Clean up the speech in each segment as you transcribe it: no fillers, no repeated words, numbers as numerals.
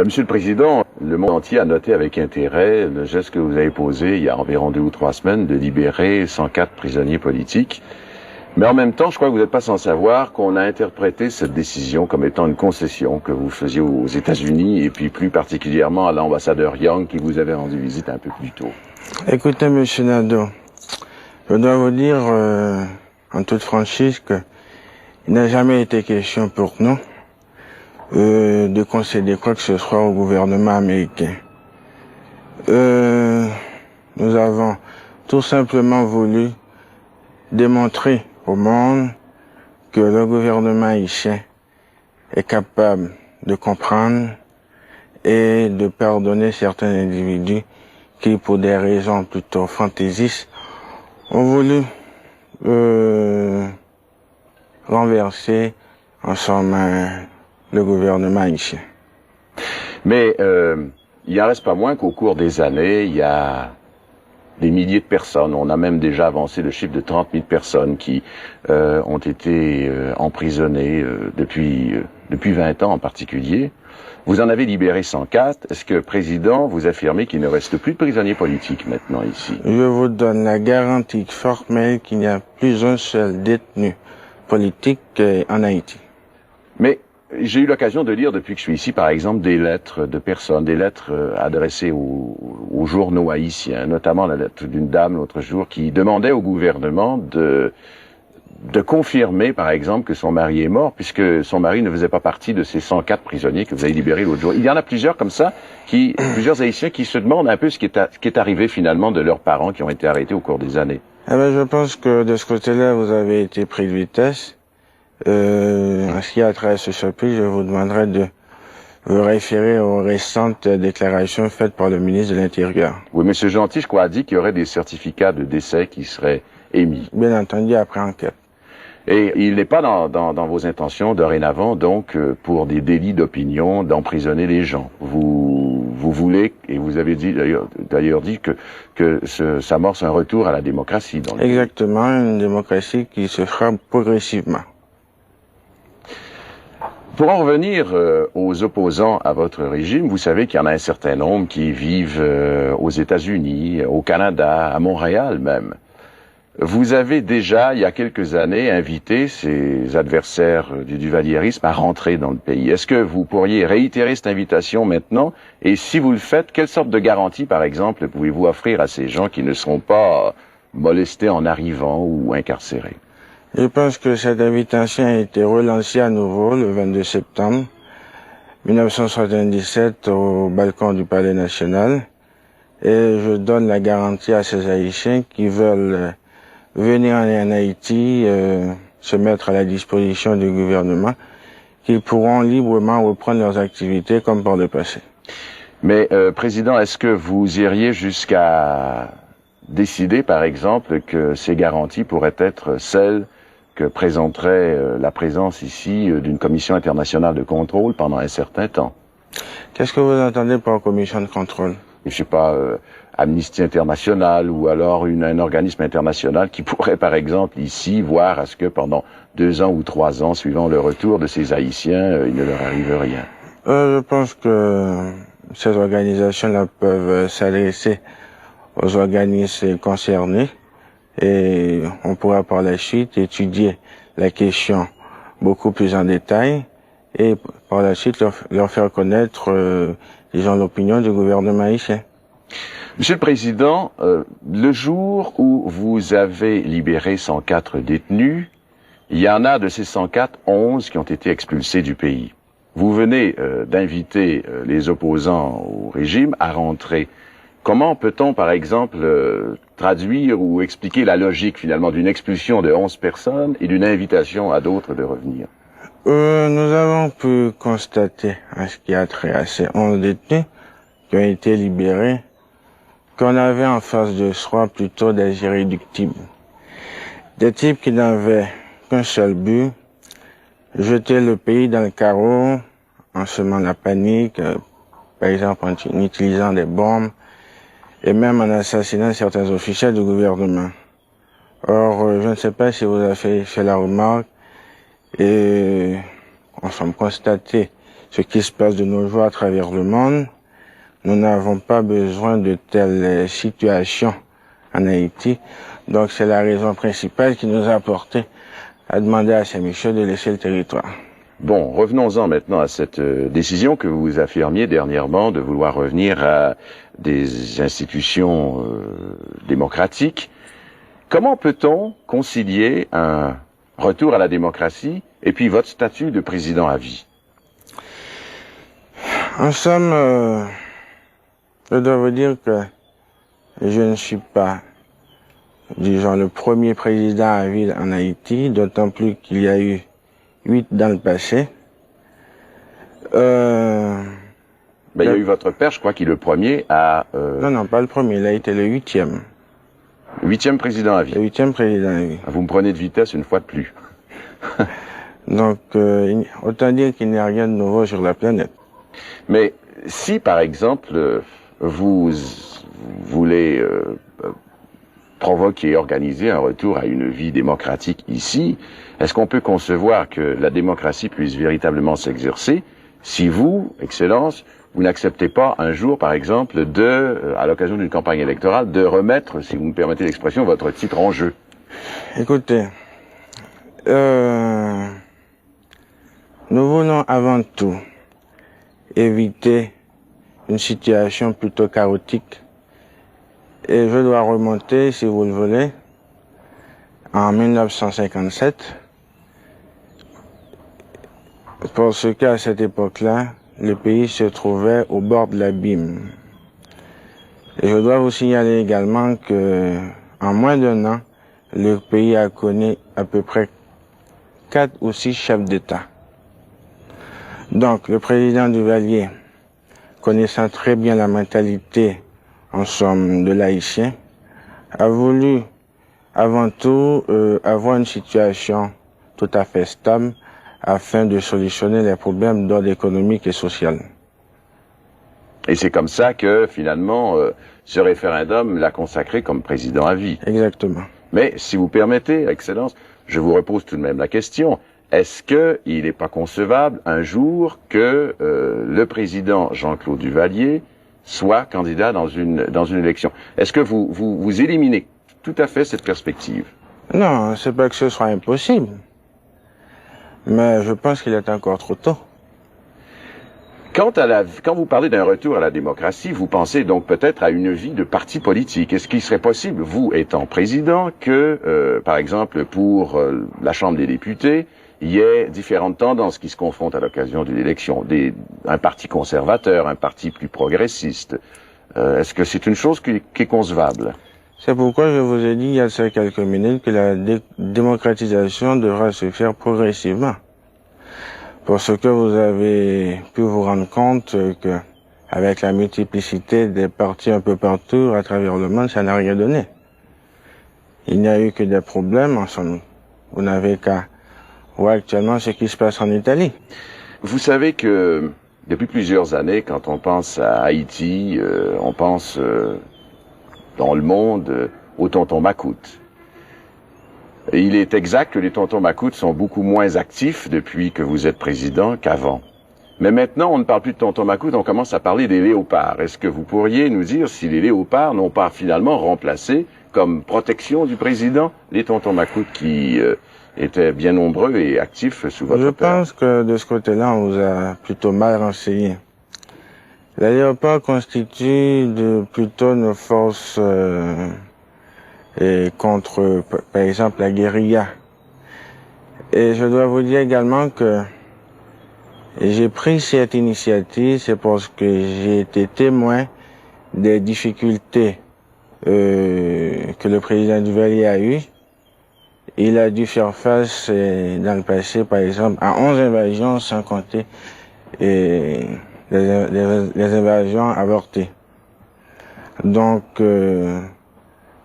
Monsieur le Président, le monde entier a noté avec intérêt le geste que vous avez posé il y a environ 2 ou 3 semaines de libérer 104 prisonniers politiques. Mais en même temps, je crois que vous n'êtes pas sans savoir qu'on a interprété cette décision comme étant une concession que vous faisiez aux États-Unis et puis plus particulièrement à l'ambassadeur Young qui vous avait rendu visite un peu plus tôt. Écoutez, Monsieur Nadeau, je dois vous dire en toute franchise que il n'a jamais été question pour nous de concéder quoi que ce soit au gouvernement américain. Nous avons tout simplement voulu démontrer au monde que le gouvernement haïtien est capable de comprendre et de pardonner certains individus qui, pour des raisons plutôt fantaisistes, ont voulu renverser en somme le gouvernement haïtien. Mais il n'en reste pas moins qu'au cours des années, il y a des milliers de personnes, on a même déjà avancé le chiffre de 30 000 personnes qui ont été emprisonnées depuis 20 ans en particulier. Vous en avez libéré 104. Est-ce que, Président, vous affirmez qu'il ne reste plus de prisonniers politiques maintenant ici? Je vous donne la garantie formelle qu'il n'y a plus un seul détenu politique en Haïti. Mais j'ai eu l'occasion de lire depuis que je suis ici, par exemple, des lettres de personnes, des lettres adressées aux journaux haïtiens, notamment la lettre d'une dame l'autre jour qui demandait au gouvernement de confirmer, par exemple, que son mari est mort, puisque son mari ne faisait pas partie de ces 104 prisonniers que vous avez libérés l'autre jour. Il y en a plusieurs comme ça, plusieurs Haïtiens qui se demandent un peu ce qui est arrivé finalement de leurs parents qui ont été arrêtés au cours des années. Eh bien, je pense que de ce côté-là, vous avez été pris de vitesse. En ce qui a trait à ce chapitre, je vous demanderai de vous référer aux récentes déclarations faites par le ministre de l'Intérieur. Oui, M. Gentil, je crois, a dit qu'il y aurait des certificats de décès qui seraient émis. Bien entendu, après enquête. Et il n'est pas dans vos intentions, dorénavant, donc, pour des délits d'opinion, d'emprisonner les gens. Vous voulez, et vous avez dit d'ailleurs dit que s'amorce un retour à la démocratie dans le pays. Exactement, une démocratie qui se fera progressivement. Pour en revenir aux opposants à votre régime, vous savez qu'il y en a un certain nombre qui vivent aux États-Unis, au Canada, à Montréal même. Vous avez déjà, il y a quelques années, invité ces adversaires du duvalierisme à rentrer dans le pays. Est-ce que vous pourriez réitérer cette invitation maintenant? Et si vous le faites, quelle sorte de garantie, par exemple, pouvez-vous offrir à ces gens qui ne seront pas molestés en arrivant ou incarcérés? Je pense que cette invitation a été relancée à nouveau le 22 septembre 1977 au balcon du Palais National. Et je donne la garantie à ces Haïtiens qui veulent venir en Haïti, se mettre à la disposition du gouvernement, qu'ils pourront librement reprendre leurs activités comme par le passé. Mais, Président, est-ce que vous iriez jusqu'à décider, par exemple, que ces garanties pourraient être celles que présenterait la présence ici d'une commission internationale de contrôle pendant un certain temps? Qu'est-ce que vous entendez par commission de contrôle? Je sais pas, Amnesty International ou alors un organisme international qui pourrait, par exemple, ici, voir à ce que pendant 2 ans ou 3 ans, suivant le retour de ces Haïtiens, il ne leur arrive rien. Je pense que ces organisations-là peuvent s'adresser aux organismes concernés et on pourra par la suite étudier la question beaucoup plus en détail et par la suite leur faire connaître, disons, l'opinion du gouvernement haïtien. Monsieur le Président, le jour où vous avez libéré 104 détenus, il y en a de ces 104, 11 qui ont été expulsés du pays. Vous venez d'inviter les opposants au régime à rentrer. Comment peut-on, par exemple, traduire ou expliquer la logique, finalement, d'une expulsion de 11 personnes et d'une invitation à d'autres de revenir? Nous avons pu constater, à ce qui a trait à ces 11 détenus qui ont été libérés, qu'on avait en face de soi plutôt des irréductibles. Des types qui n'avaient qu'un seul but, jeter le pays dans le carreau, en semant la panique, par exemple en utilisant des bombes, et même en assassinant certains officiels du gouvernement. Or, je ne sais pas si vous avez fait la remarque, et on semble constater ce qui se passe de nos jours à travers le monde. Nous n'avons pas besoin de telles situations en Haïti. Donc c'est la raison principale qui nous a porté à demander à Saint-Michel de laisser le territoire. Bon, revenons-en maintenant à cette décision que vous affirmiez dernièrement de vouloir revenir à des institutions démocratiques. Comment peut-on concilier un retour à la démocratie et puis votre statut de président à vie? En somme, je dois vous dire que je ne suis pas, disons, le premier président à vie en Haïti, d'autant plus qu'il y a eu 8 dans le passé. Il y a eu votre père, je crois, qui est le premier à... Non, pas le premier, il a été le 8e. Le 8e président à vie. Le 8e président à vie. Vous me prenez de vitesse une fois de plus. Donc, autant dire qu'il n'y a rien de nouveau sur la planète. Mais si, par exemple, vous voulez provoquer et organiser un retour à une vie démocratique ici, est-ce qu'on peut concevoir que la démocratie puisse véritablement s'exercer si vous, Excellence, vous n'acceptez pas un jour, par exemple, à l'occasion d'une campagne électorale, de remettre, si vous me permettez l'expression, votre titre en jeu? Écoutez, nous voulons avant tout éviter une situation plutôt chaotique. Et je dois remonter, si vous le voulez, en 1957, parce qu'à cette époque-là, le pays se trouvait au bord de l'abîme. Et je dois vous signaler également que, en moins d'un an, le pays a connu à peu près 4 ou 6 chefs d'État. Donc, le président Duvalier, connaissant très bien la mentalité, en somme, de l'Haïtien, a voulu, avant tout, avoir une situation tout à fait stable afin de solutionner les problèmes d'ordre économique et social. Et c'est comme ça que, finalement, ce référendum l'a consacré comme président à vie. Exactement. Mais, si vous permettez, Excellence, je vous repose tout de même la question. Est-ce qu'il n'est pas concevable un jour que le président Jean-Claude Duvalier soit candidat dans une élection? Est-ce que vous éliminez tout à fait cette perspective? Non, c'est pas que ce soit impossible. Mais je pense qu'il est encore trop tôt. Quand vous parlez d'un retour à la démocratie, vous pensez donc peut-être à une vie de parti politique. Est-ce qu'il serait possible, vous étant président, que, par exemple, pour la Chambre des députés, il y ait différentes tendances qui se confrontent à l'occasion d'une élection, un parti conservateur, un parti plus progressiste? Est-ce que c'est une chose qui est concevable? C'est pourquoi je vous ai dit il y a quelques minutes que la démocratisation devra se faire progressivement. Parce que vous avez pu vous rendre compte que, avec la multiplicité des partis un peu partout à travers le monde, ça n'a rien donné. Il n'y a eu que des problèmes en somme. Vous n'avez qu'à voir actuellement ce qui se passe en Italie. Vous savez que depuis plusieurs années, quand on pense à Haïti, on pense dans le monde aux tontons macoutes. Et il est exact que les tontons macoutes sont beaucoup moins actifs depuis que vous êtes président qu'avant. Mais maintenant, on ne parle plus de tontons macoutes, on commence à parler des léopards. Est-ce que vous pourriez nous dire si les léopards n'ont pas finalement remplacé, comme protection du président, les tontons macoutes qui étaient bien nombreux et actifs sous votre père? Je pense que de ce côté-là, on vous a plutôt mal renseigné. Les léopards constituent plutôt nos forces contre, par exemple, la guérilla. Et je dois vous dire également que j'ai pris cette initiative, c'est parce que j'ai été témoin des difficultés que le président Duvalier a eues. Il a dû faire face dans le passé, par exemple, à 11 invasions, sans compter les invasions avortées. Donc,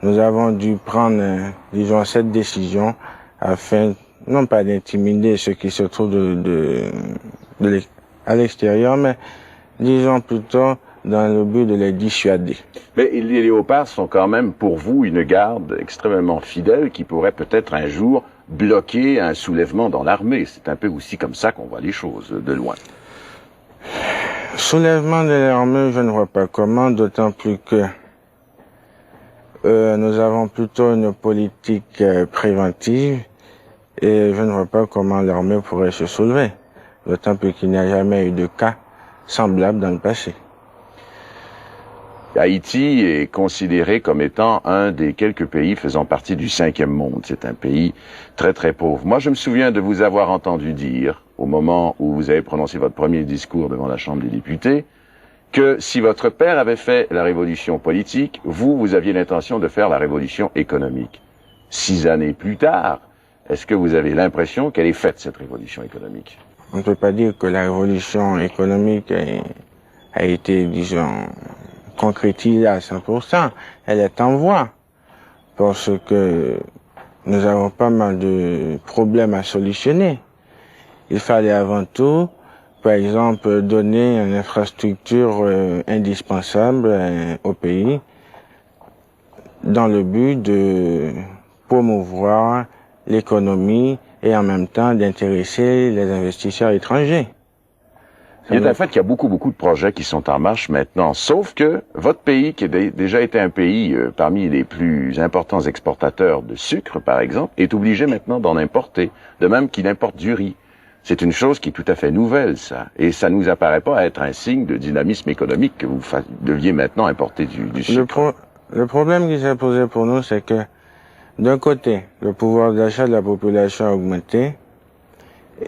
nous avons dû prendre, disons, cette décision afin, non pas d'intimider ceux qui se trouvent à l'extérieur, mais disons plutôt dans le but de les dissuader. Mais les léopards sont quand même pour vous une garde extrêmement fidèle qui pourrait peut-être un jour bloquer un soulèvement dans l'armée. C'est un peu aussi comme ça qu'on voit les choses de loin. Soulèvement de l'armée, je ne vois pas comment, d'autant plus que nous avons plutôt une politique préventive et je ne vois pas comment l'armée pourrait se soulever, d'autant plus qu'il n'y a jamais eu de cas semblables dans le passé. Haïti est considéré comme étant un des quelques pays faisant partie du 5e monde. C'est un pays très très pauvre. Moi, je me souviens de vous avoir entendu dire, au moment où vous avez prononcé votre premier discours devant la Chambre des députés, que si votre père avait fait la révolution politique, vous aviez l'intention de faire la révolution économique. 6 années plus tard, est-ce que vous avez l'impression qu'elle est faite, cette révolution économique? On ne peut pas dire que la révolution économique a été, disons, concrétisée à 100%. Elle est en voie, parce que nous avons pas mal de problèmes à solutionner. Il fallait avant tout, par exemple, donner une infrastructure indispensable au pays dans le but de promouvoir l'économie et en même temps d'intéresser les investisseurs étrangers. Il est un fait qu'il y a beaucoup de projets qui sont en marche maintenant, sauf que votre pays, qui a déjà été un pays parmi les plus importants exportateurs de sucre, par exemple, est obligé maintenant d'en importer, de même qu'il importe du riz. C'est une chose qui est tout à fait nouvelle, ça. Et ça ne nous apparaît pas être un signe de dynamisme économique que vous deviez maintenant importer du sucre. Le problème qui s'est posé pour nous, c'est que, d'un côté, le pouvoir d'achat de la population a augmenté,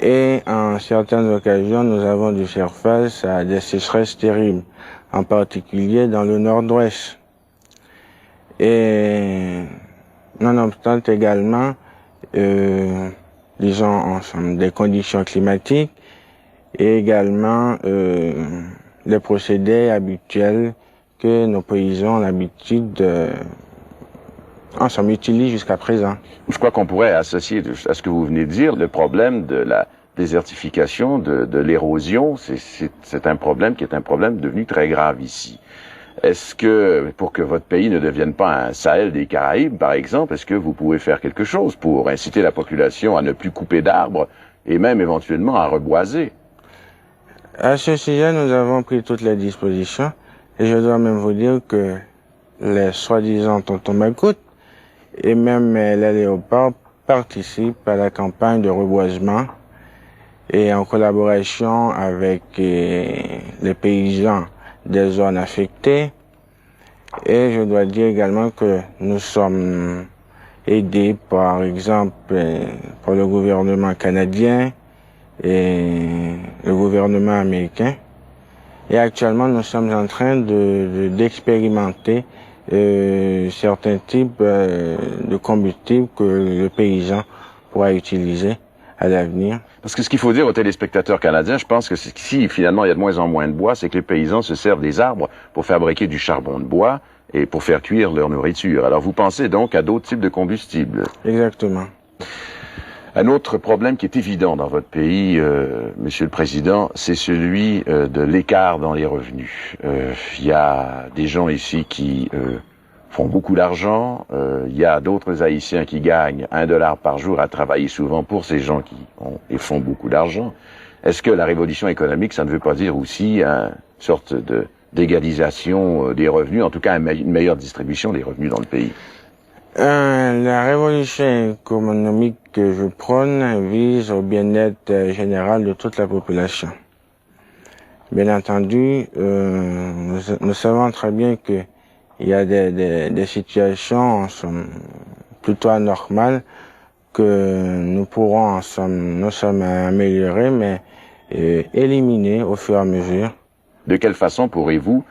et en certaines occasions, nous avons dû faire face à des sécheresses terribles, en particulier dans le nord-ouest. Et, nonobstant également, disons, ensemble, des conditions climatiques et également les procédés habituels que nos paysans ont l'habitude ensemble utilisent jusqu'à présent. Je crois qu'on pourrait associer à ce que vous venez de dire le problème de la désertification, de l'érosion. C'est un problème qui est un problème devenu très grave ici. Est-ce que, pour que votre pays ne devienne pas un Sahel des Caraïbes, par exemple, est-ce que vous pouvez faire quelque chose pour inciter la population à ne plus couper d'arbres et même éventuellement à reboiser? À ce sujet, nous avons pris toutes les dispositions et je dois même vous dire que les soi-disant tontons Macoute et même les léopards participent à la campagne de reboisement et en collaboration avec les paysans des zones affectées. Et je dois dire également que nous sommes aidés par exemple par le gouvernement canadien et le gouvernement américain. Et actuellement, nous sommes en train d'expérimenter certains types de combustibles que le paysan pourra utiliser à l'avenir. Parce que ce qu'il faut dire aux téléspectateurs canadiens, je pense que si finalement il y a de moins en moins de bois, c'est que les paysans se servent des arbres pour fabriquer du charbon de bois et pour faire cuire leur nourriture. Alors vous pensez donc à d'autres types de combustibles? Exactement. Un autre problème qui est évident dans votre pays, Monsieur le Président, c'est celui de l'écart dans les revenus. Il y a des gens ici qui font beaucoup d'argent, il y a d'autres Haïtiens qui gagnent $1 par jour à travailler souvent pour ces gens qui et font beaucoup d'argent. Est-ce que la révolution économique, ça ne veut pas dire aussi une sorte d'égalisation des revenus, en tout cas une meilleure distribution des revenus dans le pays? La révolution économique que je prône vise au bien-être général de toute la population. Bien entendu, nous savons très bien que il y a des situations plutôt anormales que nous pourrons non seulement améliorer, mais éliminer au fur et à mesure. De quelle façon pourrez-vous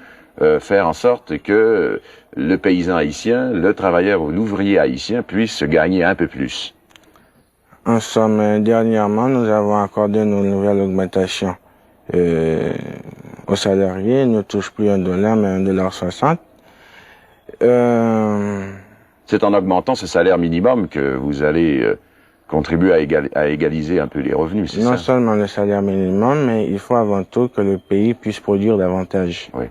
faire en sorte que le paysan haïtien, le travailleur ou l'ouvrier haïtien puisse gagner un peu plus? En somme, dernièrement, nous avons accordé une nouvelle augmentation aux salariés. Ils ne touchent plus $1, mais $1,60. C'est en augmentant ce salaire minimum que vous allez contribuer à égaliser un peu les revenus, c'est ça? Non seulement le salaire minimum, mais il faut avant tout que le pays puisse produire davantage. Oui.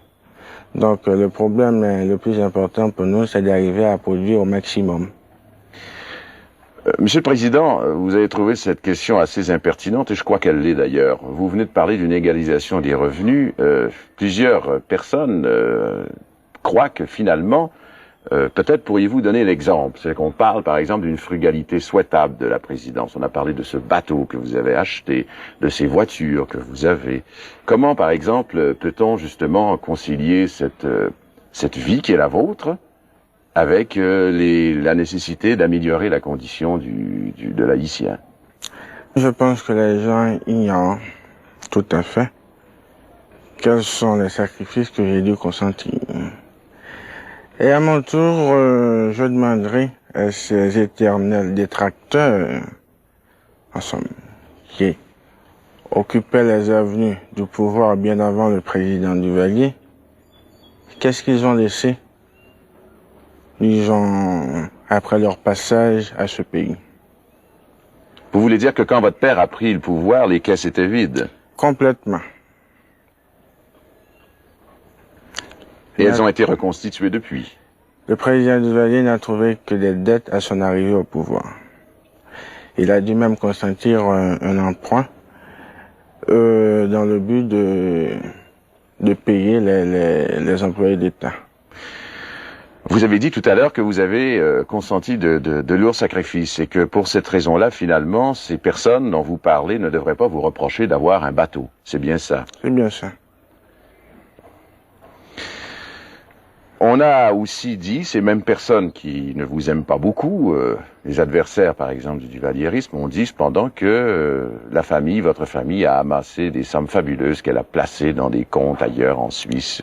Donc le problème le plus important pour nous, c'est d'arriver à produire au maximum. Monsieur le Président, vous avez trouvé cette question assez impertinente et je crois qu'elle l'est d'ailleurs. Vous venez de parler d'une égalisation des revenus. Plusieurs personnes croient que finalement, peut-être pourriez-vous donner l'exemple. C'est qu'on parle par exemple d'une frugalité souhaitable de la présidence. On a parlé de ce bateau que vous avez acheté, de ces voitures que vous avez. Comment par exemple peut-on justement concilier cette vie qui est la vôtre avec la nécessité d'améliorer la condition de l'haïtien? Je pense que les gens ignorent tout à fait quels sont les sacrifices que j'ai dû consentir. Et à mon tour, je demanderai à ces éternels détracteurs, en somme, qui occupaient les avenues du pouvoir bien avant le président Duvalier, qu'est-ce qu'ils ont laissé, disons, après leur passage à ce pays? Vous voulez dire que quand votre père a pris le pouvoir, les caisses étaient vides? Complètement. Et elles ont été reconstituées depuis? Le président Duvalier n'a trouvé que des dettes à son arrivée au pouvoir. Il a dû même consentir un emprunt dans le but de payer les employés d'État. Vous avez dit tout à l'heure que vous avez consenti de lourds sacrifices et que pour cette raison-là, finalement, ces personnes dont vous parlez ne devraient pas vous reprocher d'avoir un bateau. C'est bien ça? C'est bien ça. On a aussi dit, ces mêmes personnes qui ne vous aiment pas beaucoup, les adversaires par exemple du duvalierisme, ont dit cependant que votre famille a amassé des sommes fabuleuses qu'elle a placées dans des comptes ailleurs en Suisse.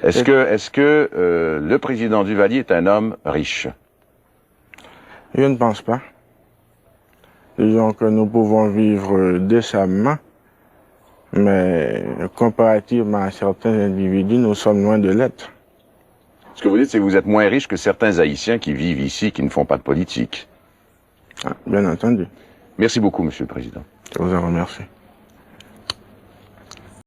Est-ce que le président Duvalier est un homme riche? Je ne pense pas. Disons que nous pouvons vivre décemment, mais comparativement à certains individus, nous sommes loin de l'être. Ce que vous dites, c'est que vous êtes moins riche que certains Haïtiens qui vivent ici, qui ne font pas de politique. Ah, bien entendu. Merci beaucoup, Monsieur le Président. Je vous en remercie.